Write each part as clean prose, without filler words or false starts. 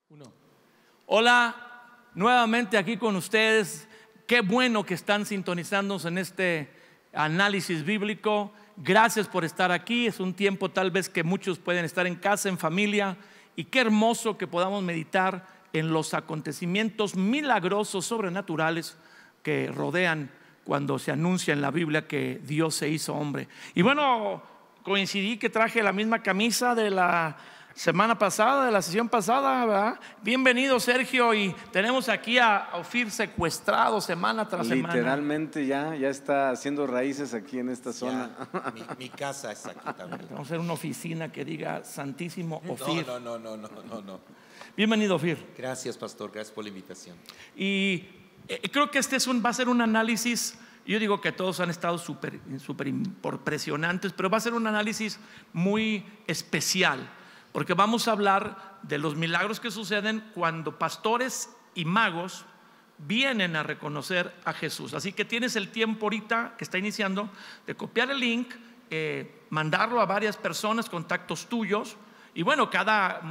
Uno. Hola, nuevamente aquí con ustedes. Qué bueno que están sintonizándonos en este análisis bíblico. Gracias por estar aquí. Es un tiempo tal vez que muchos pueden estar en casa, en familia, y qué hermoso que podamos meditar en los acontecimientos milagrosos, sobrenaturales que rodean cuando se anuncia en la Biblia que Dios se hizo hombre. Y bueno, coincidí que traje la misma camisa de la semana pasada, de la sesión pasada, ¿verdad? Bienvenido, Sergio. Y tenemos aquí a Ofir secuestrado semana tras semana. Literalmente ya está haciendo raíces aquí en esta zona. Mi casa es aquí también. Vamos a hacer una oficina que diga Santísimo Ofir. No. Bienvenido, Ofir. Gracias, pastor, gracias por la invitación. Y creo que va a ser un análisis. Yo digo que todos han estado súper impresionantes, pero va a ser un análisis muy especial, porque vamos a hablar de los milagros que suceden cuando pastores y magos vienen a reconocer a Jesús. Así que tienes el tiempo ahorita que está iniciando de copiar el link, mandarlo a varias personas, contactos tuyos. Y bueno, cada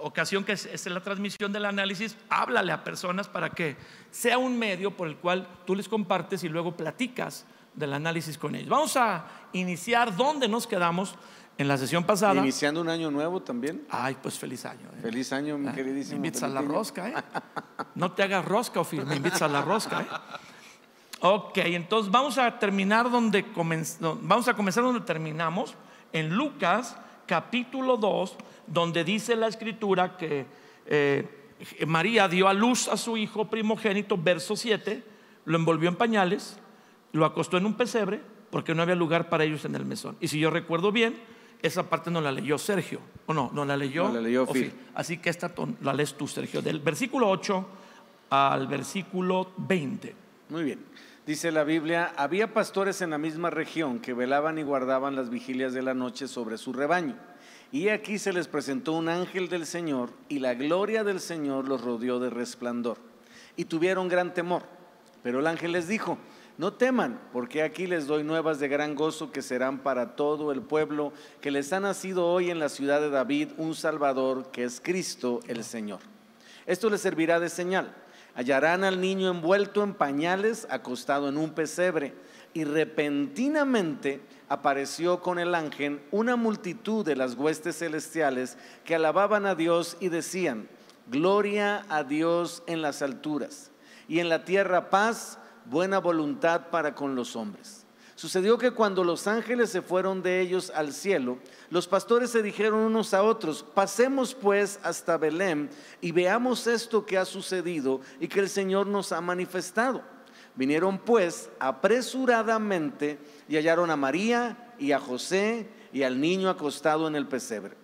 ocasión que es la transmisión del análisis, háblale a personas para que sea un medio por el cual tú les compartes y luego platicas del análisis con ellos. Vamos a iniciar donde nos quedamos en la sesión pasada. Iniciando un año nuevo también. Ay, pues feliz año. Feliz año, mi queridísimo. Me invitas a la rosca, No te hagas rosca, Ofir, me invitas a la rosca, Ok, entonces vamos a terminar vamos a comenzar donde terminamos, en Lucas capítulo 2, donde dice la escritura que María dio a luz a su hijo primogénito, verso 7, lo envolvió en pañales, lo acostó en un pesebre porque no había lugar para ellos en el mesón. Y si yo recuerdo bien, esa parte no la leyó Sergio, o no la leyó Ofir. Así que esta la lees tú, Sergio, del versículo 8 al versículo 20. Muy bien. Dice la Biblia: había pastores en la misma región que velaban y guardaban las vigilias de la noche sobre su rebaño. Y aquí se les presentó un ángel del Señor, y la gloria del Señor los rodeó de resplandor. Y tuvieron gran temor. Pero el ángel les dijo: no teman, porque aquí les doy nuevas de gran gozo que serán para todo el pueblo, que les ha nacido hoy en la ciudad de David un Salvador, que es Cristo el Señor. Esto les servirá de señal: hallarán al niño envuelto en pañales, acostado en un pesebre. Y repentinamente apareció con el ángel una multitud de las huestes celestiales que alababan a Dios y decían: gloria a Dios en las alturas, y en la tierra paz, buena voluntad para con los hombres. Sucedió que cuando los ángeles se fueron de ellos al cielo, los pastores se dijeron unos a otros: pasemos pues hasta Belén y veamos esto que ha sucedido y que el Señor nos ha manifestado. Vinieron pues apresuradamente y hallaron a María y a José y al niño acostado en el pesebre.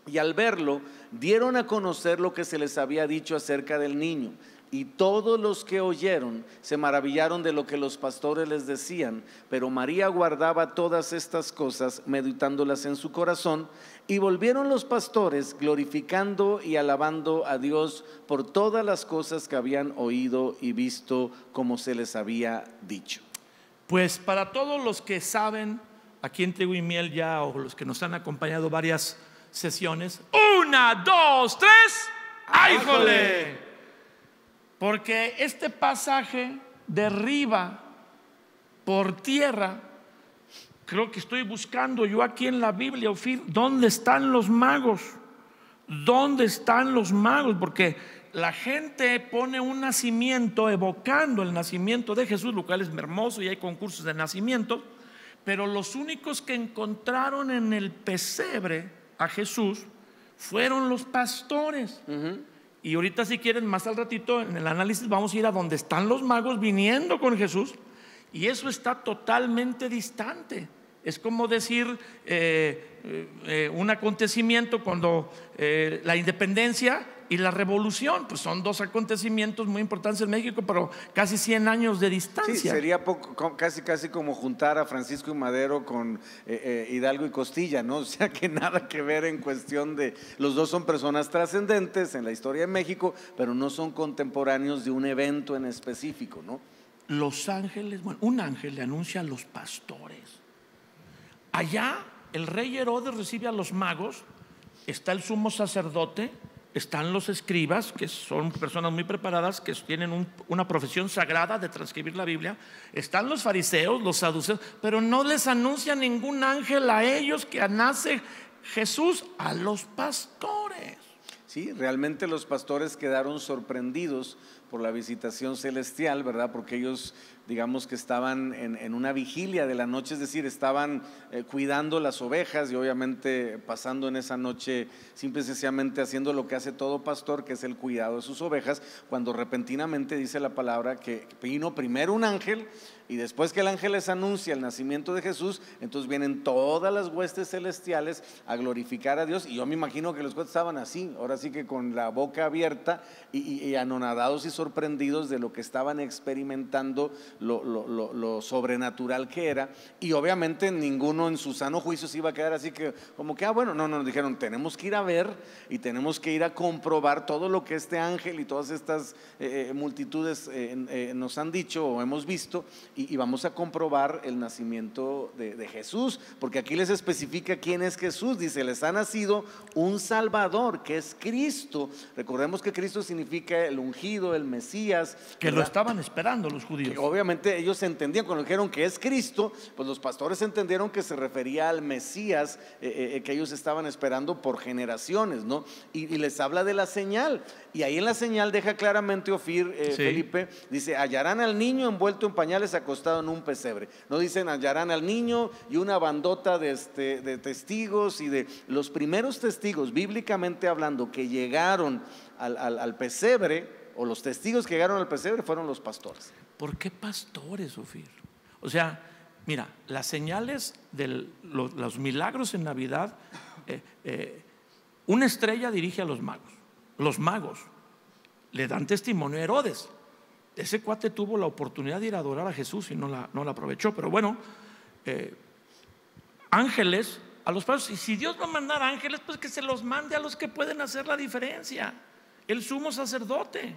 Y al verlo, dieron a conocer lo que se les había dicho acerca del niño. Y todos los que oyeron se maravillaron de lo que los pastores les decían. Pero María guardaba todas estas cosas, meditándolas en su corazón. Y volvieron los pastores glorificando y alabando a Dios por todas las cosas que habían oído y visto, como se les había dicho. Pues para todos los que saben aquí en Trigo y Miel ya, o los que nos han acompañado varias sesiones, 1, 2, 3, ¡ay, jole! Porque este pasaje derriba por tierra. Creo que estoy buscando yo aquí en la Biblia, Ofir, ¿dónde están los magos? ¿Dónde están los magos? Porque la gente pone un nacimiento evocando el nacimiento de Jesús, lo cual es hermoso, y hay concursos de nacimiento, pero los únicos que encontraron en el pesebre a Jesús fueron los pastores. Y ahorita, si quieren, más al ratito en el análisis vamos a ir a donde están los magos viniendo con Jesús, y eso está totalmente distante. Es como decir un acontecimiento cuando la independencia y la revolución, pues son dos acontecimientos muy importantes en México, pero casi 100 años de distancia. Sí, sería casi como juntar a Francisco y Madero con Hidalgo y Costilla, ¿no? O sea, que nada que ver en cuestión de… Los dos son personas trascendentes en la historia de México, pero no son contemporáneos de un evento en específico, ¿no? Los ángeles, un ángel le anuncia a los pastores. Allá el rey Herodes recibe a los magos, está el sumo sacerdote están los escribas, que son personas muy preparadas, que tienen una profesión sagrada de transcribir la Biblia. Están los fariseos, los saduceos, pero no les anuncia ningún ángel a ellos que nace Jesús, a los pastores. Sí, realmente los pastores quedaron sorprendidos por la visitación celestial, ¿verdad? Porque ellos, digamos que estaban en una vigilia de la noche, es decir, estaban cuidando las ovejas y obviamente pasando en esa noche simple y sencillamente haciendo lo que hace todo pastor, que es el cuidado de sus ovejas, cuando repentinamente dice la palabra que vino primero un ángel y después que el ángel les anuncia el nacimiento de Jesús, entonces vienen todas las huestes celestiales a glorificar a Dios. Y yo me imagino que los cuates estaban así, ahora sí que con la boca abierta y anonadados y sorprendidos de lo que estaban experimentando, lo sobrenatural que era. Y obviamente ninguno en su sano juicio se iba a quedar así que como que bueno, no, nos dijeron tenemos que ir a ver y tenemos que ir a comprobar todo lo que este ángel y todas estas multitudes nos han dicho o hemos visto, y vamos a comprobar el nacimiento de Jesús, porque aquí les especifica quién es Jesús. Dice, les ha nacido un Salvador, que es Cristo. Recordemos que Cristo significa el ungido, el Mesías, que ¿verdad? Lo estaban esperando los judíos. Que obviamente ellos entendían, cuando dijeron que es Cristo, pues los pastores entendieron que se refería al Mesías que ellos estaban esperando por generaciones, ¿no? Y les habla de la señal, y ahí en la señal deja claramente Ofir, sí. Felipe, dice, hallarán al niño envuelto en pañales acostado en un pesebre. No dicen hallarán al niño y una bandota de testigos y de los primeros testigos, bíblicamente hablando, que llegaron al pesebre, o los testigos que llegaron al pesebre fueron los pastores. ¿Por qué pastores, Ofir? O sea, mira, las señales de los milagros en Navidad, una estrella dirige a los magos. Los magos le dan testimonio a Herodes. Ese cuate tuvo la oportunidad de ir a adorar a Jesús y no la aprovechó. Pero bueno, ángeles a los padres. Y si Dios va a mandar ángeles, pues que se los mande a los que pueden hacer la diferencia. El sumo sacerdote,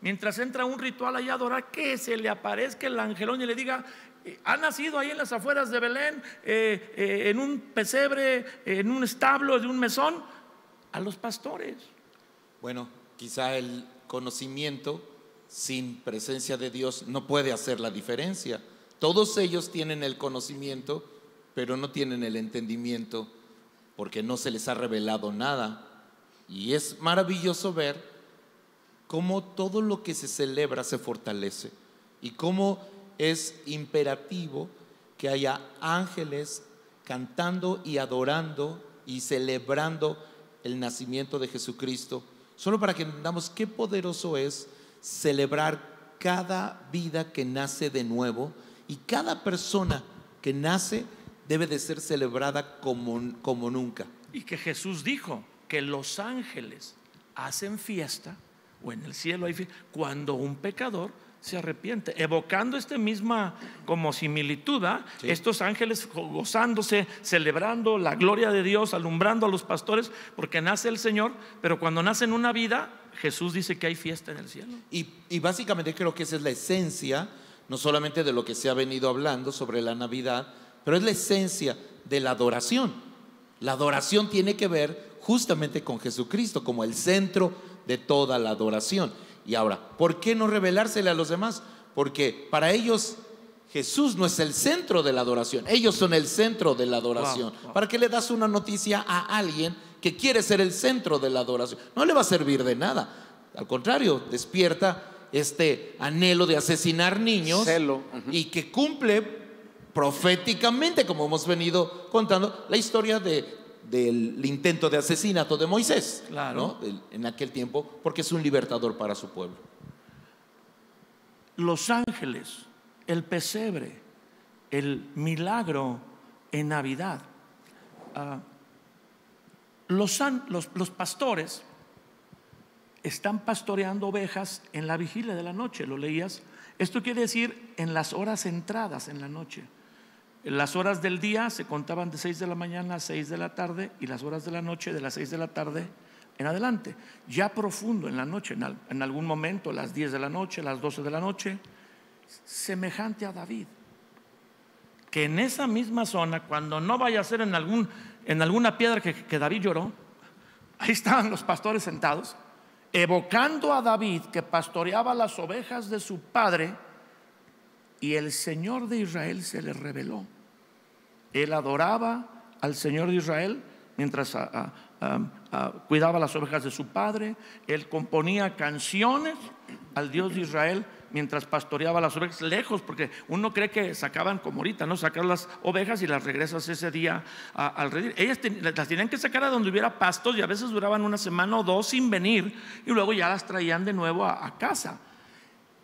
mientras entra un ritual allá a adorar, que se le aparezca el angelón y le diga, ha nacido ahí en las afueras de Belén, en un pesebre, en un establo de un mesón, a los pastores. Bueno, quizá el conocimiento sin presencia de Dios no puede hacer la diferencia. Todos ellos tienen el conocimiento, pero no tienen el entendimiento porque no se les ha revelado nada. Y es maravilloso ver cómo todo lo que se celebra se fortalece y cómo es imperativo que haya ángeles cantando y adorando y celebrando el nacimiento de Jesucristo, solo para que entendamos qué poderoso es celebrar cada vida que nace de nuevo, y cada persona que nace debe de ser celebrada como nunca. Y que Jesús dijo que los ángeles hacen fiesta, o en el cielo hay fiesta, cuando un pecador se arrepiente, evocando esta misma como similitud, sí. Estos ángeles gozándose, celebrando la gloria de Dios, alumbrando a los pastores, porque nace el Señor. Pero cuando nace en una vida, Jesús dice que hay fiesta en el cielo. Y básicamente creo que esa es la esencia, no solamente de lo que se ha venido hablando sobre la Navidad, pero es la esencia de la adoración. La adoración tiene que ver justamente con Jesucristo como el centro de toda la adoración. Y ahora, ¿por qué no revelársele a los demás? Porque para ellos Jesús no es el centro de la adoración, ellos son el centro de la adoración. Wow. ¿Para qué le das una noticia a alguien que quiere ser el centro de la adoración? No le va a servir de nada. Al contrario, despierta este anhelo de asesinar niños, celo. Y que cumple proféticamente, como hemos venido contando, la historia del intento de asesinato de Moisés, claro, ¿no? En aquel tiempo, porque es un libertador para su pueblo. Los ángeles, el pesebre, el milagro en Navidad. Los pastores están pastoreando ovejas en la vigilia de la noche, ¿lo leías? Esto quiere decir en las horas entradas en la noche. Las horas del día se contaban de 6 de la mañana a 6 de la tarde, y las horas de la noche de las 6 de la tarde en adelante. Ya profundo en la noche, en algún momento las 10 de la noche, las 12 de la noche, semejante a David, que en esa misma zona, cuando no vaya a ser en alguna piedra que David lloró, Ahí estaban los pastores sentados, evocando a David, que pastoreaba las ovejas de su padre, y el Señor de Israel se le reveló. Él adoraba al Señor de Israel mientras cuidaba las ovejas de su padre. Él componía canciones al Dios de Israel mientras pastoreaba las ovejas lejos, porque uno cree que sacaban como ahorita, ¿no? Sacar las ovejas y las regresas ese día al redil. Ellas las tenían que sacar a donde hubiera pastos, y a veces duraban una semana o dos sin venir, y luego ya las traían de nuevo a casa.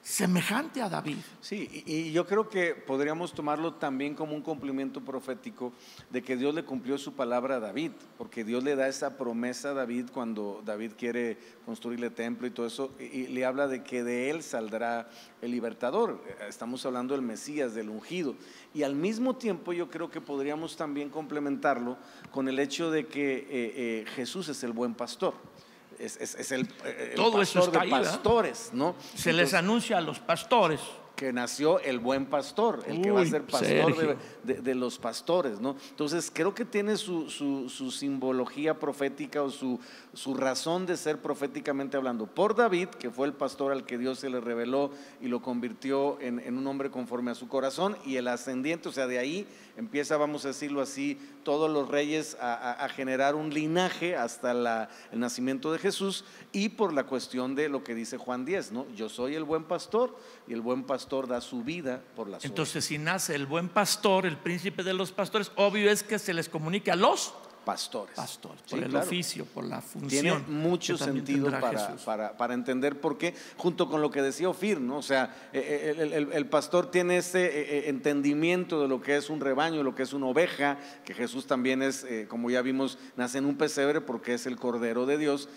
Semejante a David. Sí, y yo creo que podríamos tomarlo también como un cumplimiento profético de que Dios le cumplió su palabra a David, porque Dios le da esa promesa a David cuando David quiere construirle templo y todo eso, y le habla de que de él saldrá el libertador. Estamos hablando del Mesías, del ungido, y al mismo tiempo yo creo que podríamos también complementarlo con el hecho de que Jesús es el buen pastor. Es el todo pastor eso está de ahí, pastores, ¿no? Se les anuncia a los pastores que nació el buen pastor, el que va a ser pastor de los pastores, ¿no? Entonces creo que tiene su simbología profética, o su razón de ser proféticamente hablando, por David, que fue el pastor al que Dios se le reveló y lo convirtió en un hombre conforme a su corazón, y el ascendiente, o sea, de ahí empieza, vamos a decirlo así, todos los reyes a generar un linaje hasta el nacimiento de Jesús, y por la cuestión de lo que dice Juan 10, ¿no? Yo soy el buen pastor, y el buen pastor da su vida por las ovejas. Entonces, si nace el buen pastor, el príncipe de los pastores, obvio es que se les comunique a los pastores, por el oficio, por la función. Tiene mucho sentido para entender por qué, junto con lo que decía Ofir, ¿no? O sea, el pastor tiene ese entendimiento de lo que es un rebaño, lo que es una oveja, que Jesús también es, como ya vimos, nace en un pesebre porque es el Cordero de Dios,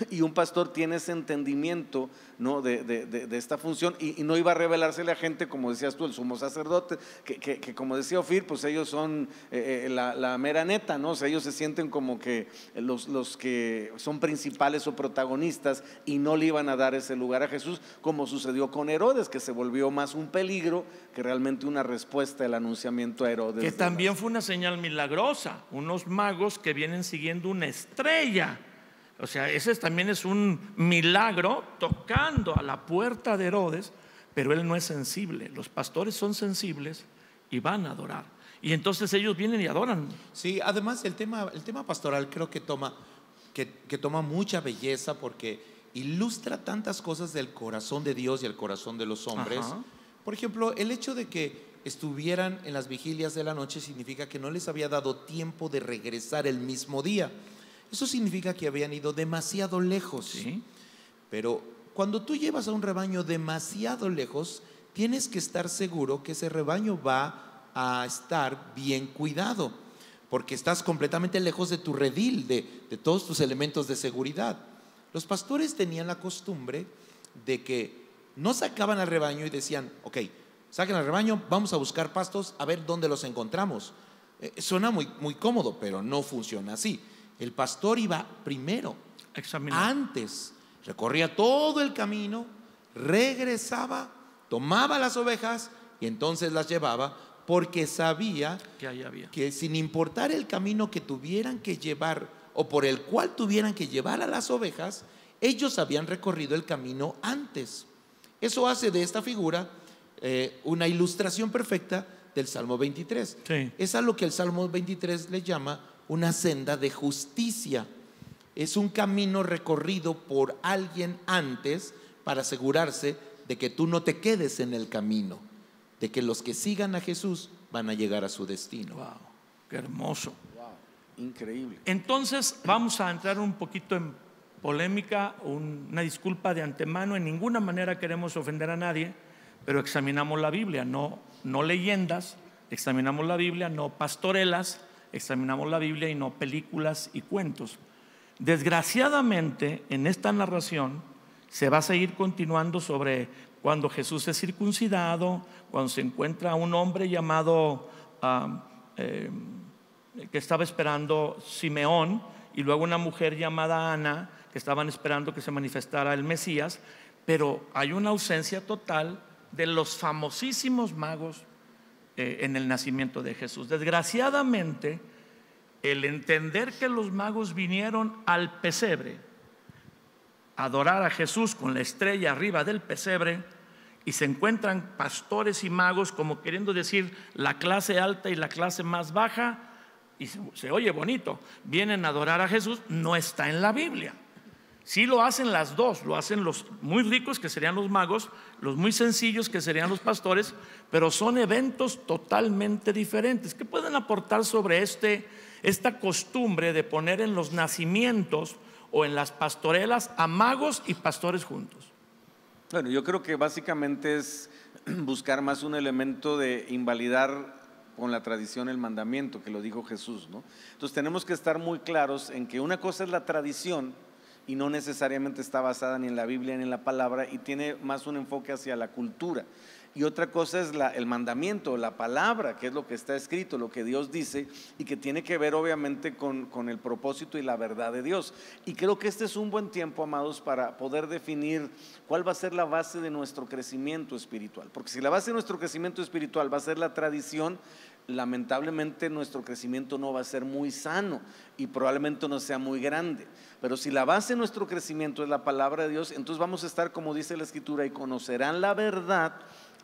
y un pastor tiene ese entendimiento, ¿no? de esta función, y no iba a revelársele a gente, como decías tú, el sumo sacerdote, que como decía Ofir, pues ellos son la mera neta, ¿no? O sea, ellos se sienten como que los que son principales o protagonistas, y no le iban a dar ese lugar a Jesús, como sucedió con Herodes, que se volvió más un peligro que realmente una respuesta del anunciamiento a Herodes. Que también fue una señal milagrosa, unos magos que vienen siguiendo una estrella. O sea, ese también es un milagro, tocando a la puerta de Herodes, pero él no es sensible. Los pastores son sensibles y van a adorar. Y entonces ellos vienen y adoran. Sí, además el tema pastoral creo que toma mucha belleza, porque ilustra tantas cosas del corazón de Dios y el corazón de los hombres. Ajá. Por ejemplo, el hecho de que estuvieran en las vigilias de la noche significa que no les había dado tiempo de regresar el mismo día. Eso significa que habían ido demasiado lejos. Sí. Pero cuando tú llevas a un rebaño demasiado lejos, tienes que estar seguro que ese rebaño va a estar bien cuidado, porque estás completamente lejos de tu redil, de todos tus elementos de seguridad. Los pastores tenían la costumbre de que no sacaban al rebaño y decían: ok, saquen al rebaño, vamos a buscar pastos, a ver dónde los encontramos. Suena muy, muy cómodo, pero no funciona así. El pastor iba primero, antes, recorría todo el camino, regresaba, tomaba las ovejas y entonces las llevaba, porque sabía que sin importar el camino que tuvieran que llevar, o por el cual tuvieran que llevar a las ovejas, ellos habían recorrido el camino antes. Eso hace de esta figura una ilustración perfecta del Salmo 23. Sí. Es a lo que el Salmo 23 le llama una senda de justicia. Es un camino recorrido por alguien antes, para asegurarse de que tú no te quedes en el camino, de que los que sigan a Jesús van a llegar a su destino. Wow, qué hermoso. Wow, increíble. Entonces vamos a entrar un poquito en polémica, una disculpa de antemano. En ninguna manera queremos ofender a nadie, pero examinamos la Biblia, no leyendas, examinamos la Biblia, no pastorelas, examinamos la Biblia y no películas y cuentos. Desgraciadamente, en esta narración se va a seguir continuando sobre cuando Jesús es circuncidado, cuando se encuentra un hombre llamado que estaba esperando Simeón, y luego una mujer llamada Ana, que estaban esperando que se manifestara el Mesías. Pero hay una ausencia total de los famosísimos magos en el nacimiento de Jesús. Desgraciadamente, el entender que los magos vinieron al pesebre a adorar a Jesús con la estrella arriba del pesebre, y se encuentran pastores y magos como queriendo decir la clase alta y la clase más baja, y se oye bonito, vienen a adorar a Jesús, no está en la Biblia. Sí lo hacen las dos, lo hacen los muy ricos, que serían los magos, los muy sencillos, que serían los pastores, pero son eventos totalmente diferentes. ¿Qué pueden aportar sobre esta costumbre de poner en los nacimientos o en las pastorelas a magos y pastores juntos? Bueno, yo creo que básicamente es buscar más un elemento de invalidar con la tradición el mandamiento, que lo dijo Jesús, ¿no? Entonces tenemos que estar muy claros en que una cosa es la tradición y no necesariamente está basada ni en la Biblia ni en la palabra, y tiene más un enfoque hacia la cultura. Y otra cosa es el mandamiento, la palabra, que es lo que está escrito, lo que Dios dice, y que tiene que ver obviamente con el propósito y la verdad de Dios. Y creo que este es un buen tiempo, amados, para poder definir cuál va a ser la base de nuestro crecimiento espiritual. Porque si la base de nuestro crecimiento espiritual va a ser la tradición, lamentablemente nuestro crecimiento no va a ser muy sano y probablemente no sea muy grande. Pero si la base de nuestro crecimiento es la palabra de Dios, entonces vamos a estar, como dice la Escritura, y conocerán la verdad,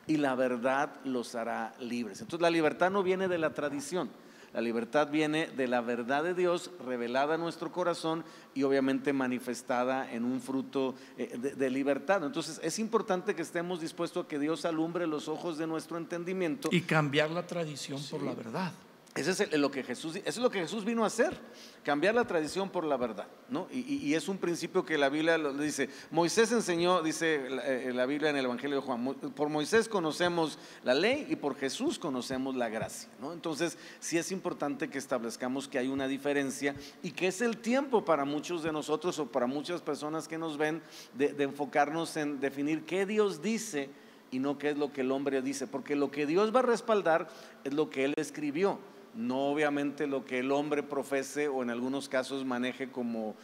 y la verdad los hará libres. Entonces la libertad no viene de la tradición, la libertad viene de la verdad de Dios revelada en nuestro corazón y obviamente manifestada en un fruto de libertad. Entonces es importante que estemos dispuestos a que Dios alumbre los ojos de nuestro entendimiento y cambiar la tradición por la verdad. Eso es lo que Jesús vino a hacer, cambiar la tradición por la verdad, ¿no? Y es un principio que la Biblia lo dice. Moisés enseñó, dice la Biblia en el Evangelio de Juan, por Moisés conocemos la ley y por Jesús conocemos la gracia, ¿no? Entonces sí es importante que establezcamos que hay una diferencia y que es el tiempo para muchos de nosotros o para muchas personas que nos ven de enfocarnos en definir qué Dios dice y no qué es lo que el hombre dice, porque lo que Dios va a respaldar es lo que Él escribió, no obviamente lo que el hombre profese o en algunos casos maneje como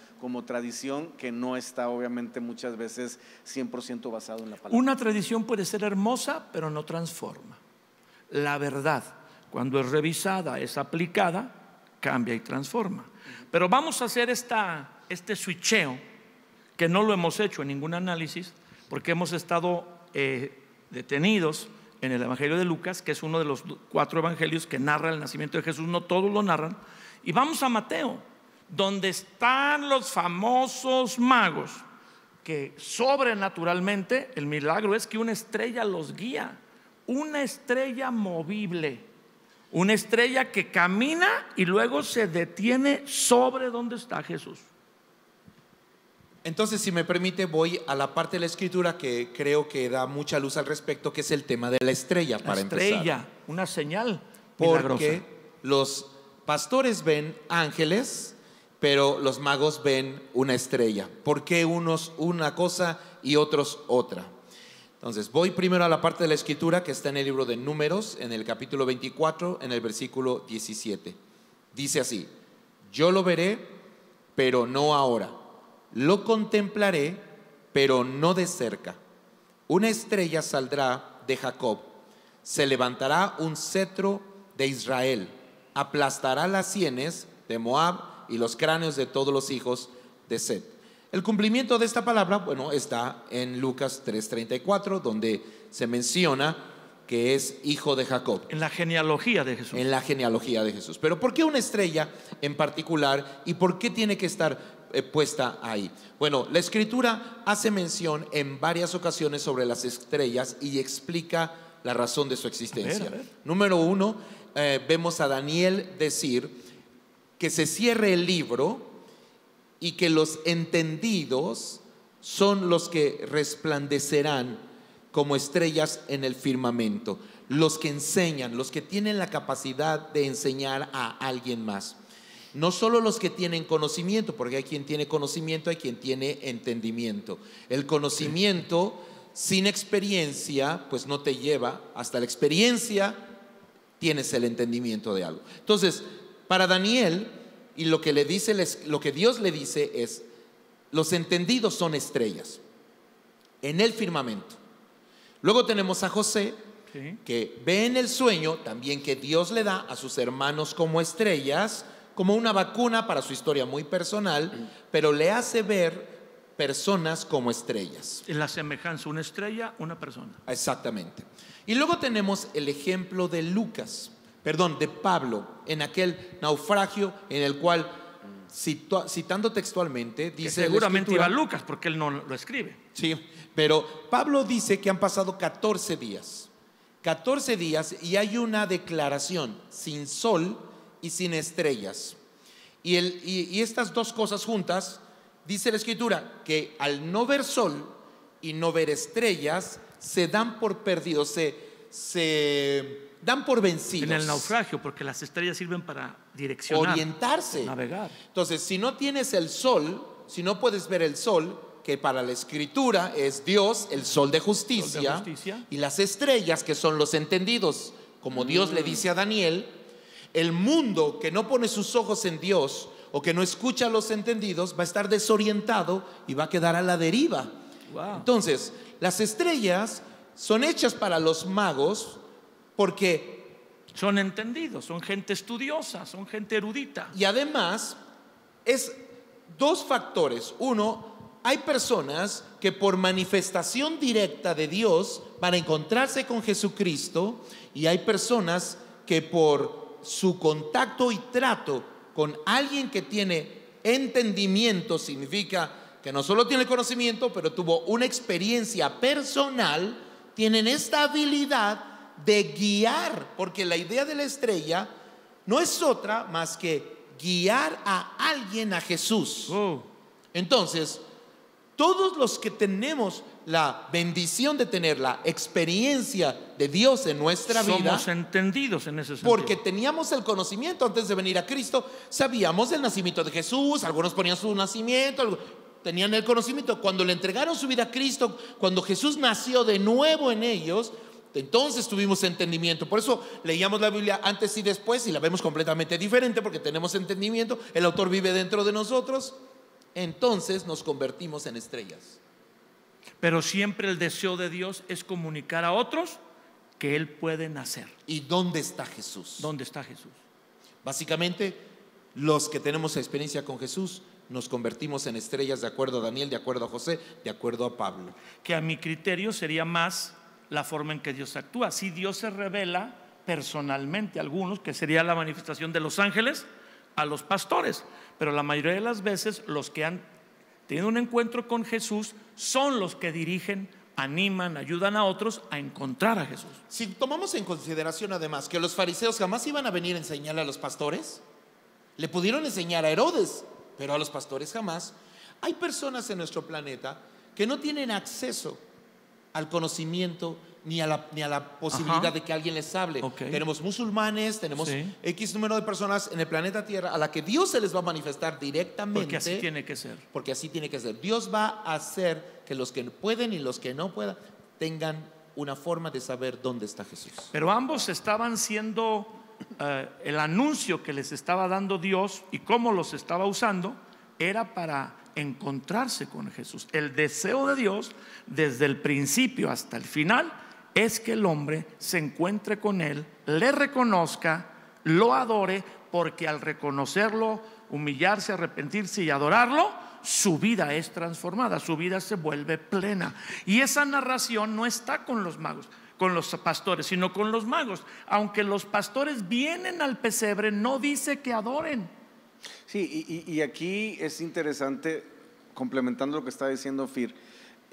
tradición, que no está obviamente muchas veces 100% basado en la palabra. Una tradición puede ser hermosa, pero no transforma. La verdad, cuando es revisada, es aplicada, cambia y transforma. Pero vamos a hacer este switcheo, que no lo hemos hecho en ningún análisis, porque hemos estado detenidos en el Evangelio de Lucas, que es uno de los 4 evangelios que narra el nacimiento de Jesús. No todos lo narran. Y vamos a Mateo, donde están los famosos magos, que sobrenaturalmente el milagro es que una estrella los guía, una estrella movible, una estrella que camina y luego se detiene sobre donde está Jesús. Entonces, si me permite, voy a la parte de la Escritura que creo que da mucha luz al respecto, que es el tema de la estrella, para empezar. La estrella, una señal porque milagrosa. Los pastores ven ángeles, pero los magos ven una estrella. ¿Por qué unos una cosa y otros otra? Entonces, voy primero a la parte de la Escritura que está en el libro de Números, en el capítulo 24, en el versículo 17. Dice así: yo lo veré, pero no ahora. Lo contemplaré, pero no de cerca. Una estrella saldrá de Jacob, se levantará un cetro de Israel, aplastará las sienes de Moab y los cráneos de todos los hijos de Set. El cumplimiento de esta palabra, bueno, está en Lucas 3:34, donde se menciona que es hijo de Jacob. En la genealogía de Jesús. En la genealogía de Jesús. Pero ¿por qué una estrella en particular y por qué tiene que estar puesta ahí? Bueno, la Escritura hace mención en varias ocasiones sobre las estrellas y explica la razón de su existencia. A ver. Número 1, vemos a Daniel decir que se cierre el libro y que los entendidos son los que resplandecerán como estrellas en el firmamento, los que enseñan, los que tienen la capacidad de enseñar a alguien más. No solo los que tienen conocimiento, porque hay quien tiene conocimiento, hay quien tiene entendimiento. El conocimiento sin experiencia, pues no te lleva. Hasta la experiencia tienes el entendimiento de algo. Entonces, para Daniel, y lo que Dios le dice es: los entendidos son estrellas en el firmamento. Luego tenemos a José, que ve en el sueño también que Dios le da a sus hermanos como estrellas, como una vacuna para su historia muy personal, pero le hace ver personas como estrellas. En la semejanza, una estrella, una persona. Exactamente. Y luego tenemos el ejemplo de de Pablo, en aquel naufragio en el cual, citando textualmente, Que dice seguramente la iba Escritura, Lucas, porque él no lo escribe. sí, pero Pablo dice que han pasado 14 días. 14 días y hay una declaración sin sol y sin estrellas. Y estas dos cosas juntas, dice la Escritura, que al no ver sol y no ver estrellas, se dan por perdidos, se dan por vencidos. En el naufragio, porque las estrellas sirven para direccionar, orientarse. navegar. Entonces, si no tienes el sol, si no puedes ver el sol, que para la Escritura es Dios, el sol de justicia, y las estrellas, que son los entendidos, como Dios le dice a Daniel, el mundo que no pone sus ojos en Dios o que no escucha a los entendidos va a estar desorientado y va a quedar a la deriva. Wow. Entonces, las estrellas son hechas para los magos porque, Son entendidos, son gente estudiosa, son gente erudita. y además, es dos factores. Uno, hay personas que por manifestación directa de Dios van a encontrarse con Jesucristo, y hay personas que por su contacto y trato con alguien que tiene entendimiento, significa que no solo tiene conocimiento, pero tuvo una experiencia personal, tienen esta habilidad de guiar, porque la idea de la estrella no es otra más que guiar a alguien a Jesús. Oh, Entonces, todos los que tenemos la bendición de tener la experiencia de Dios en nuestra vida, somos entendidos en ese sentido. porque teníamos el conocimiento antes de venir a Cristo, sabíamos del nacimiento de Jesús, algunos ponían su nacimiento, tenían el conocimiento. Cuando le entregaron su vida a Cristo, cuando Jesús nació de nuevo en ellos, entonces tuvimos entendimiento. Por eso leíamos la Biblia antes y después y la vemos completamente diferente, porque tenemos entendimiento, el autor vive dentro de nosotros. Entonces nos convertimos en estrellas. Pero siempre el deseo de Dios es comunicar a otros que Él puede nacer. ¿Y dónde está Jesús? ¿Dónde está Jesús? Básicamente, los que tenemos experiencia con Jesús nos convertimos en estrellas, de acuerdo a Daniel, de acuerdo a José, de acuerdo a Pablo. Que a mi criterio sería más la forma en que Dios actúa. Si Dios se revela personalmente a algunos, que sería la manifestación de los ángeles a los pastores, pero la mayoría de las veces los que han tenido un encuentro con Jesús son los que dirigen, animan, ayudan a otros a encontrar a Jesús. Si tomamos en consideración además que los fariseos jamás iban a venir a enseñarle a los pastores, le pudieron enseñar a Herodes, pero a los pastores jamás. Hay personas en nuestro planeta que no tienen acceso al conocimiento ni a la posibilidad Ajá. de que alguien les hable. Ok. Tenemos musulmanes, tenemos Sí. X número de personas en el planeta Tierra a la que Dios se les va a manifestar directamente. Porque así tiene que ser. Porque así tiene que ser. Dios va a hacer que los que pueden y los que no puedan tengan una forma de saber dónde está Jesús. Pero ambos estaban siendo el anuncio que les estaba dando Dios y cómo los estaba usando era para encontrarse con Jesús. El deseo de Dios desde el principio hasta el final es que el hombre se encuentre con Él, le reconozca, lo adore, porque al reconocerlo, humillarse, arrepentirse y adorarlo, su vida es transformada, su vida se vuelve plena. Y esa narración no está con los magos, con los pastores, sino con los magos. Aunque los pastores vienen al pesebre, no dice que adoren. Sí, y aquí es interesante, complementando lo que está diciendo Fir,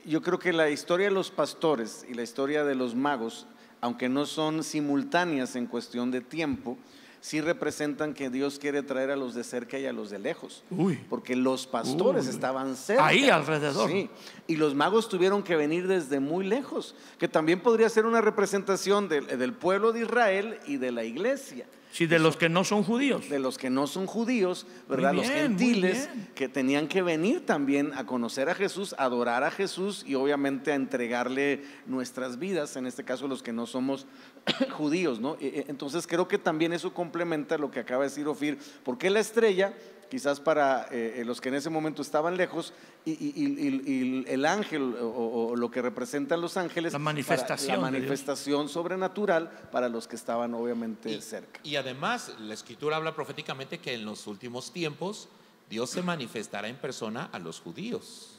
yo creo que la historia de los pastores y la historia de los magos, aunque no son simultáneas en cuestión de tiempo, sí representan que Dios quiere traer a los de cerca y a los de lejos. Uy. Porque los pastores Uy. estaban cerca. Ahí alrededor. Sí, y los magos tuvieron que venir desde muy lejos, que también podría ser una representación del pueblo de Israel y de la iglesia. Sí, de los que no son judíos. De los que no son judíos, ¿verdad? Muy Los bien, gentiles muy bien. que tenían que venir también a conocer a Jesús, a adorar a Jesús y obviamente a entregarle nuestras vidas, en este caso los que no somos judíos, ¿no? Entonces creo que también eso complementa lo que acaba de decir Ofir, porque la estrella quizás para los que en ese momento estaban lejos, y el ángel o lo que representan los ángeles, la manifestación sobrenatural para los que estaban obviamente cerca. Y además la Escritura habla proféticamente que en los últimos tiempos Dios se manifestará en persona a los judíos.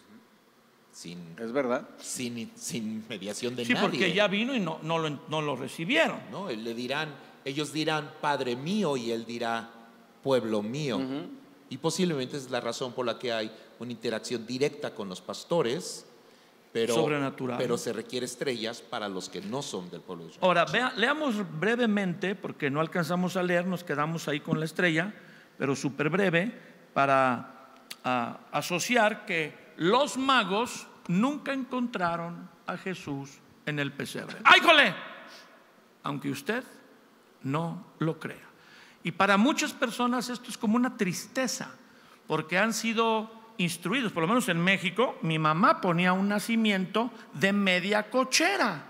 Es verdad. Sin mediación de sí, nadie. Porque ya vino y no lo recibieron. No, ellos dirán Padre mío y él dirá pueblo mío. Y posiblemente es la razón por la que hay una interacción directa con los pastores, pero sobrenatural. Pero se requiere estrellas para los que no son del pueblo de Israel. Ahora, leamos brevemente, porque no alcanzamos a leer, nos quedamos ahí con la estrella, pero súper breve, para asociar que los magos nunca encontraron a Jesús en el pesebre. ¡Ájole! Aunque usted no lo crea. Y para muchas personas esto es como una tristeza, porque han sido instruidos, por lo menos en México, mi mamá ponía un nacimiento de media cochera.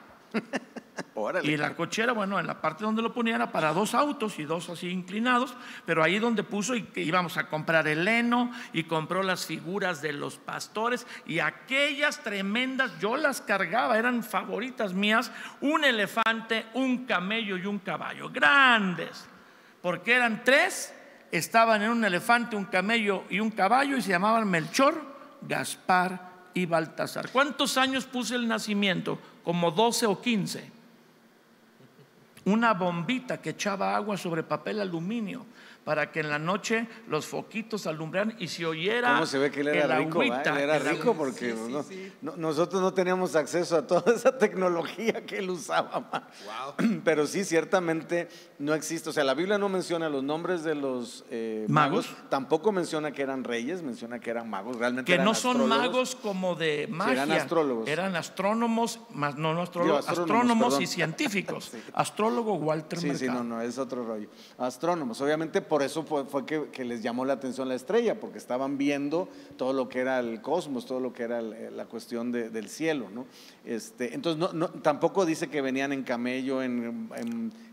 Y la cochera, bueno, en la parte donde lo ponía era para 2 autos y 2 así inclinados, pero ahí donde puso y que íbamos a comprar el heno y compró las figuras de los pastores y aquellas tremendas, yo las cargaba, eran favoritas mías, un elefante, un camello y un caballo, grandes, porque eran 3, estaban en un elefante, un camello y un caballo y se llamaban Melchor, Gaspar y Baltasar. ¿Cuántos años puse el nacimiento? Como 12 o 15. Una bombita que echaba agua sobre papel aluminio para que en la noche los foquitos alumbraran y se oyera. ¿Cómo se ve que él era rico? Él era rico porque nosotros no teníamos acceso a toda esa tecnología que él usaba. Wow. Pero sí, ciertamente no existe. O sea, la Biblia no menciona los nombres de los magos. Tampoco menciona que eran reyes, menciona que eran magos. Realmente que eran no son astrólogos. Magos como de magia. Sí, eran astrólogos. Eran astrónomos, astrónomos y científicos. Sí. Astrólogo Walter Mercado. Sí, no, es otro rollo. Astrónomos, obviamente. Por eso fue que les llamó la atención la estrella, porque estaban viendo todo lo que era el cosmos, todo lo que era la cuestión del cielo, ¿no? Entonces tampoco dice que venían en camello,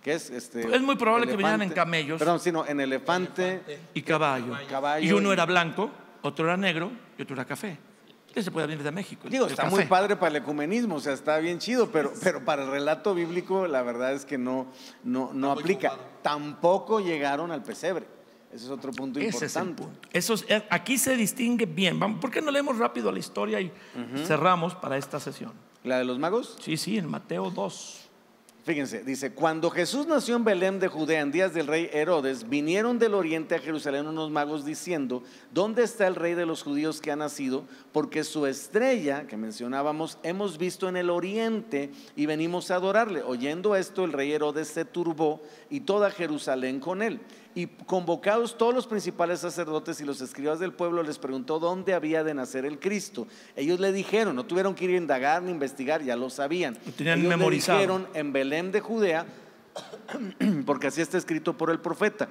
¿qué es? Es muy probable que vinieran en camellos. Perdón, sino en elefante y caballo. Y uno era blanco, otro era negro y otro era café. ¿Qué se puede venir de México? Digo, está muy padre para el ecumenismo, o sea, está bien chido, pero para el relato bíblico la verdad es que no aplica. Tampoco llegaron al pesebre. Ese es otro punto importante. Es el punto. Aquí se distingue bien. ¿Por qué no leemos rápido la historia y cerramos para esta sesión? ¿La de los magos? Sí, en Mateo 2. Fíjense, dice, cuando Jesús nació en Belén de Judea en días del rey Herodes, vinieron del oriente a Jerusalén unos magos diciendo, ¿dónde está el rey de los judíos que ha nacido? Porque su estrella, que mencionábamos, hemos visto en el oriente y venimos a adorarle. Oyendo esto, el rey Herodes se turbó y toda Jerusalén con él. Y convocados todos los principales sacerdotes y los escribas del pueblo, les preguntó dónde había de nacer el Cristo. Ellos le dijeron, no tuvieron que ir a indagar ni investigar, ya lo sabían. Lo tenían ellos memorizado. Le dijeron en Belén de Judea, porque así está escrito por el profeta.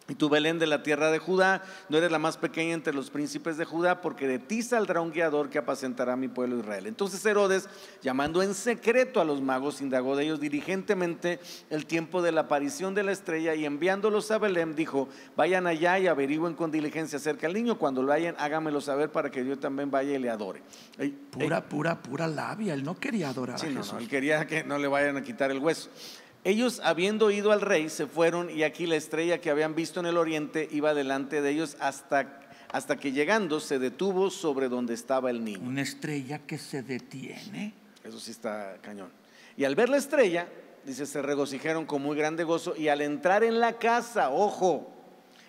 Y tú, Belén, de la tierra de Judá, no eres la más pequeña entre los príncipes de Judá, porque de ti saldrá un guiador que apacentará a mi pueblo Israel. Entonces Herodes, llamando en secreto a los magos, indagó de ellos diligentemente el tiempo de la aparición de la estrella, y enviándolos a Belén, dijo, vayan allá y averigüen con diligencia acerca del niño. Cuando lo vayan, háganmelo saber para que yo también vaya y le adore. Pura labia. Él no quería adorar a Jesús. Él quería que no le vayan a quitar el hueso. Ellos, habiendo oído al rey, se fueron, y aquí la estrella que habían visto en el oriente iba delante de ellos hasta que llegando se detuvo sobre donde estaba el niño. Una estrella que se detiene. Eso sí está cañón. Y al ver la estrella, dice, se regocijaron con muy grande gozo, y al entrar en la casa, ojo,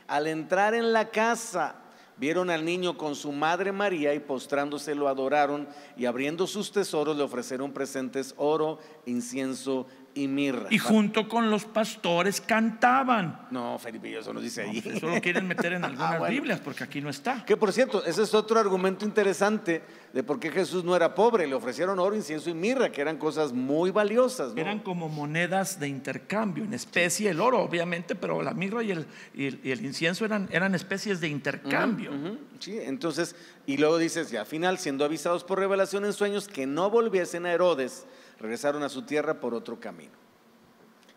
al entrar en la casa, vieron al niño con su madre María, y postrándose lo adoraron, y abriendo sus tesoros le ofrecieron presentes, oro, incienso y mirra. Y junto con los pastores cantaban. No, Felipe, eso no dice ahí. Eso lo quieren meter en algunas Biblias, porque aquí no está. Que por cierto, ese es otro argumento interesante de por qué Jesús no era pobre. Le ofrecieron oro, incienso y mirra, que eran cosas muy valiosas, ¿no? Eran como monedas de intercambio, en especie, el oro obviamente, pero la mirra y el incienso eran especies de intercambio. Sí, entonces, y luego dices, y al final, siendo avisados por revelación en sueños que no volviesen a Herodes, regresaron a su tierra por otro camino.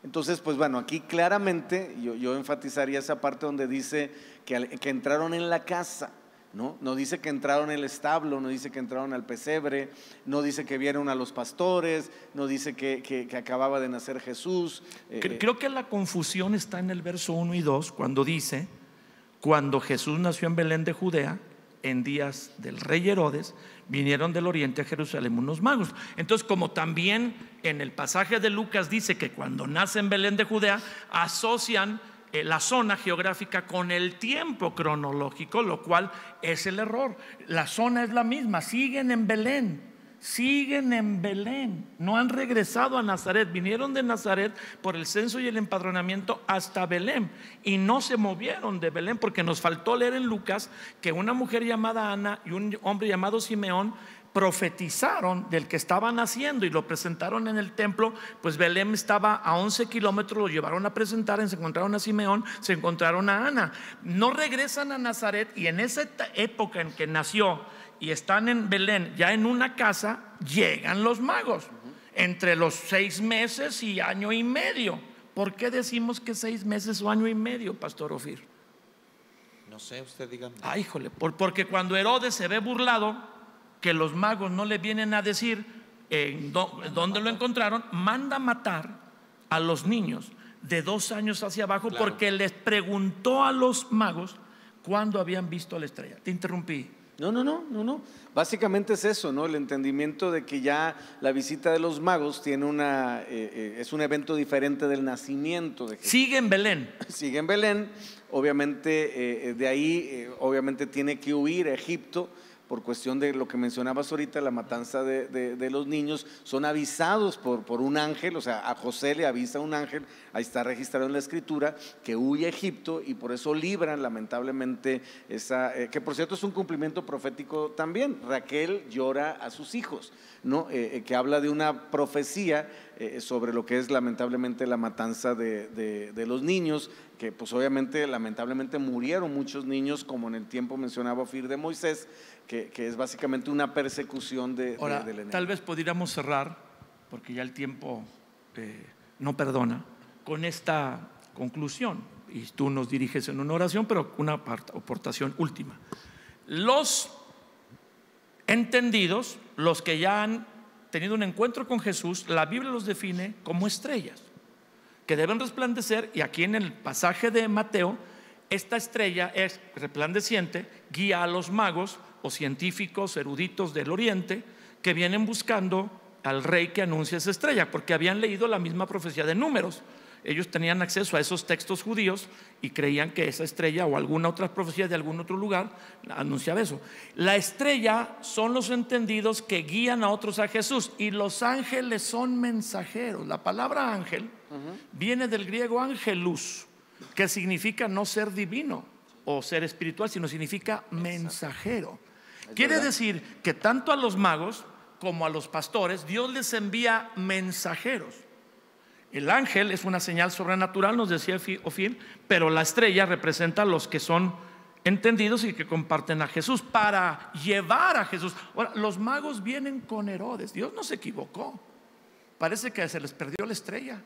Entonces, pues bueno, aquí claramente yo enfatizaría esa parte donde dice que entraron en la casa, ¿no? No dice que entraron en el establo, no dice que entraron al pesebre, no dice que vieron a los pastores, no dice que acababa de nacer Jesús. Creo que la confusión está en el verso 1 y 2, cuando dice: cuando Jesús nació en Belén de Judea, en días del rey Herodes, vinieron del oriente a Jerusalén unos magos. Entonces, como también en el pasaje de Lucas dice que cuando nace en Belén de Judea, asocian la zona geográfica con el tiempo cronológico, lo cual es el error. La zona es la misma, siguen en Belén. Siguen en Belén, no han regresado a Nazaret, vinieron de Nazaret por el censo y el empadronamiento hasta Belén y no se movieron de Belén, porque nos faltó leer en Lucas que una mujer llamada Ana y un hombre llamado Simeón profetizaron del que estaba naciendo y lo presentaron en el templo. Pues Belén estaba a 11 kilómetros, lo llevaron a presentar, se encontraron a Simeón, se encontraron a Ana. No regresan a Nazaret, y en esa época en que nació y están en Belén, ya en una casa, llegan los magos, entre los 6 meses y año y medio. ¿Por qué decimos que 6 meses o año y medio, Pastor Ofir? No sé, usted dígame. Ay, híjole, porque cuando Herodes se ve burlado, que los magos no le vienen a decir dónde lo encontraron, manda matar a los niños de 2 años hacia abajo, claro, porque les preguntó a los magos cuándo habían visto la estrella. Te interrumpí. No. Básicamente es eso, ¿no? El entendimiento de que ya la visita de los magos tiene es un evento diferente del nacimiento de Jesús. Sigue en Belén. Sigue en Belén, obviamente de ahí, obviamente tiene que huir a Egipto por cuestión de lo que mencionabas ahorita, la matanza de los niños. Son avisados por un ángel, o sea, a José le avisa un ángel, ahí está registrado en la escritura, que huye a Egipto, y por eso libran lamentablemente que por cierto es un cumplimiento profético también. Raquel llora a sus hijos, ¿no? Que habla de una profecía sobre lo que es lamentablemente la matanza de los niños, que pues obviamente lamentablemente murieron muchos niños, como en el tiempo mencionaba Ofir de Moisés, que es básicamente una persecución del enemigo. Tal vez podríamos cerrar, porque ya el tiempo no perdona, con esta conclusión, y tú nos diriges en una oración, pero una aportación última. Los entendidos, los que ya han tenido un encuentro con Jesús, la Biblia los define como estrellas que deben resplandecer, y aquí en el pasaje de Mateo, esta estrella es resplandeciente, guía a los magos o científicos eruditos del oriente que vienen buscando al rey que anuncia esa estrella, porque habían leído la misma profecía de Números. Ellos tenían acceso a esos textos judíos y creían que esa estrella o alguna otra profecía de algún otro lugar anunciaba eso. La estrella son los entendidos que guían a otros a Jesús, y los ángeles son mensajeros. La palabra ángel viene del griego angelus, que significa no ser divino o ser espiritual, sino significa mensajero. Quiere decir que tanto a los magos como a los pastores Dios les envía mensajeros. El ángel es una señal sobrenatural, nos decía Ofir, pero la estrella representa a los que son entendidos y que comparten a Jesús para llevar a Jesús. Ahora, los magos vienen con Herodes. Dios no se equivocó. Parece que se les perdió la estrella.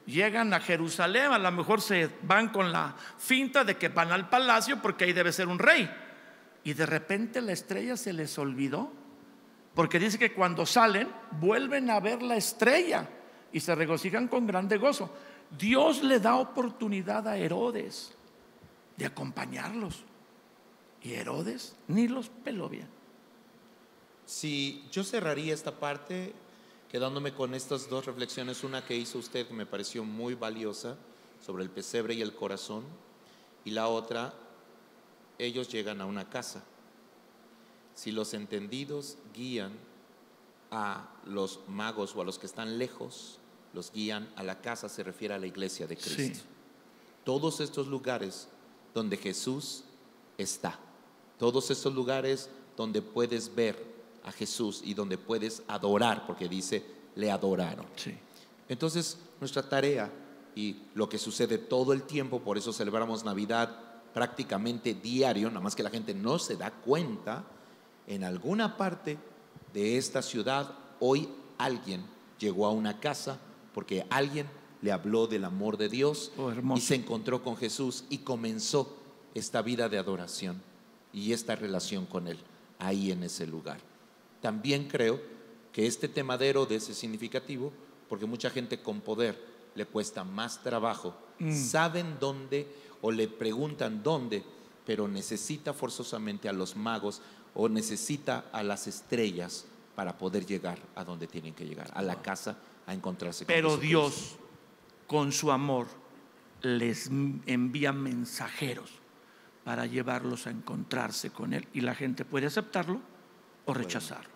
Llegan a Jerusalén, a lo mejor se van con la finta de que van al palacio porque ahí debe ser un rey, y de repente la estrella se les olvidó, porque dice que cuando salen vuelven a ver la estrella y se regocijan con grande gozo. Dios le da oportunidad a Herodes de acompañarlos, y Herodes ni los peló bien. Sí, yo cerraría esta parte quedándome con estas 2 reflexiones. Una que hizo usted que me pareció muy valiosa sobre el pesebre y el corazón, y la otra, ellos llegan a una casa. Si los entendidos guían a los magos o a los que están lejos, los guían a la casa, se refiere a la iglesia de Cristo. Sí. Todos estos lugares donde Jesús está, todos estos lugares donde puedes ver a Jesús y donde puedes adorar, porque dice, le adoraron. Sí. Entonces, nuestra tarea y lo que sucede todo el tiempo, por eso celebramos Navidad prácticamente diario, nada más que la gente no se da cuenta, en alguna parte de esta ciudad hoy alguien llegó a una casa porque alguien le habló del amor de Dios hermoso. y se encontró con Jesús y comenzó esta vida de adoración y esta relación con Él ahí en ese lugar. También creo que este tema de Herodes es significativo porque mucha gente con poder le cuesta más trabajo. Saben dónde o le preguntan dónde, pero necesita forzosamente a los magos o necesita a las estrellas para poder llegar a donde tienen que llegar, a la casa, a encontrarse con Pero Jesucristo. Dios, con su amor, les envía mensajeros para llevarlos a encontrarse con Él, y la gente puede aceptarlo o rechazarlo.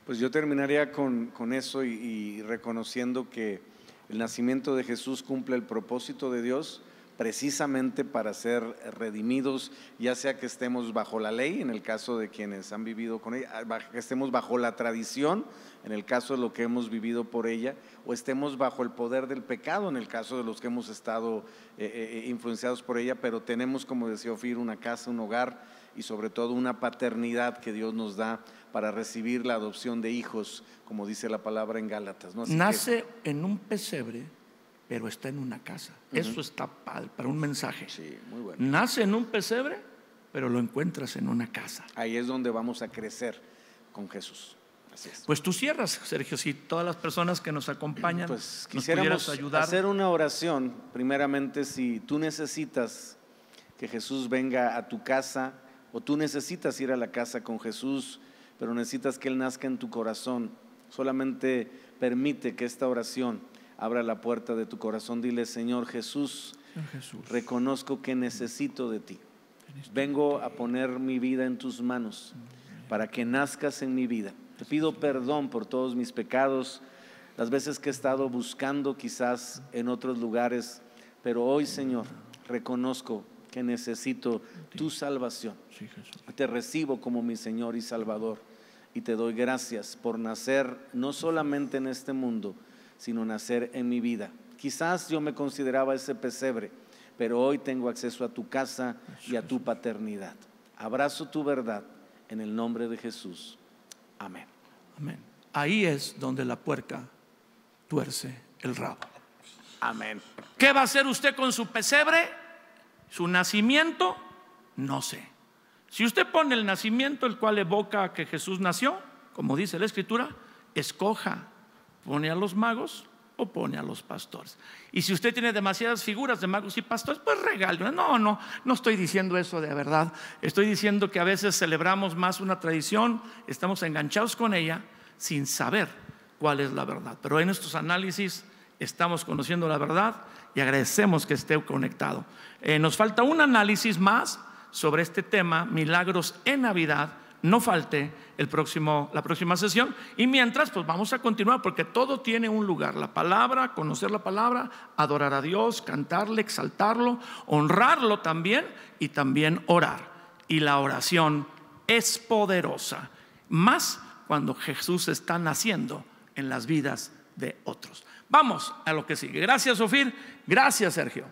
Pues yo terminaría con eso y reconociendo que el nacimiento de Jesús cumple el propósito de Dios precisamente para ser redimidos, ya sea que estemos bajo la ley, en el caso de quienes han vivido con ella, que estemos bajo la tradición, en el caso de lo que hemos vivido por ella, o estemos bajo el poder del pecado, en el caso de los que hemos estado influenciados por ella, pero tenemos, como decía Ofir, una casa, un hogar y sobre todo una paternidad que Dios nos da para recibir la adopción de hijos, como dice la palabra en Gálatas, ¿no? Nace en un pesebre, pero está en una casa. Eso está padre, para un mensaje. Sí, muy bueno. Nace en un pesebre, pero lo encuentras en una casa. Ahí es donde vamos a crecer con Jesús. Así es. Pues tú cierras, Sergio, si todas las personas que nos acompañan Pues nos pudieras quisiéramos ayudar. hacer una oración. Primeramente, si tú necesitas que Jesús venga a tu casa, o tú necesitas ir a la casa con Jesús, pero necesitas que Él nazca en tu corazón, solamente permite que esta oración abra la puerta de tu corazón. Dile: Señor Jesús, reconozco que necesito de ti. Vengo a poner mi vida en tus manos para que nazcas en mi vida. Te pido perdón por todos mis pecados, las veces que he estado buscando quizás en otros lugares, pero hoy, Señor, reconozco que necesito tu salvación. Te recibo como mi Señor y Salvador y te doy gracias por nacer no solamente en este mundo, sino nacer en mi vida. Quizás yo me consideraba ese pesebre, pero hoy tengo acceso a tu casa y a tu paternidad. Abrazo tu verdad en el nombre de Jesús. Amén. Amén. Ahí es donde la puerca tuerce el rabo. Amén. ¿Qué va a hacer usted con su pesebre? Su nacimiento, no sé. Si usted pone el nacimiento, el cual evoca a que Jesús nació, como dice la Escritura, escoja, pone a los magos o pone a los pastores. Y si usted tiene demasiadas figuras de magos y pastores, pues regálelo. No estoy diciendo eso de verdad. Estoy diciendo que a veces celebramos más una tradición, estamos enganchados con ella sin saber cuál es la verdad. Pero en estos análisis estamos conociendo la verdad y agradecemos que esté conectado. Nos falta un análisis más sobre este tema, milagros en Navidad. No falte la próxima sesión, y mientras pues vamos a continuar, porque todo tiene un lugar: la palabra, conocer la palabra, adorar a Dios, cantarle, exaltarlo, honrarlo también, y también orar. Y la oración es poderosa, más cuando Jesús está naciendo en las vidas de otros. Vamos a lo que sigue. Gracias, Ofir. Gracias, Sergio.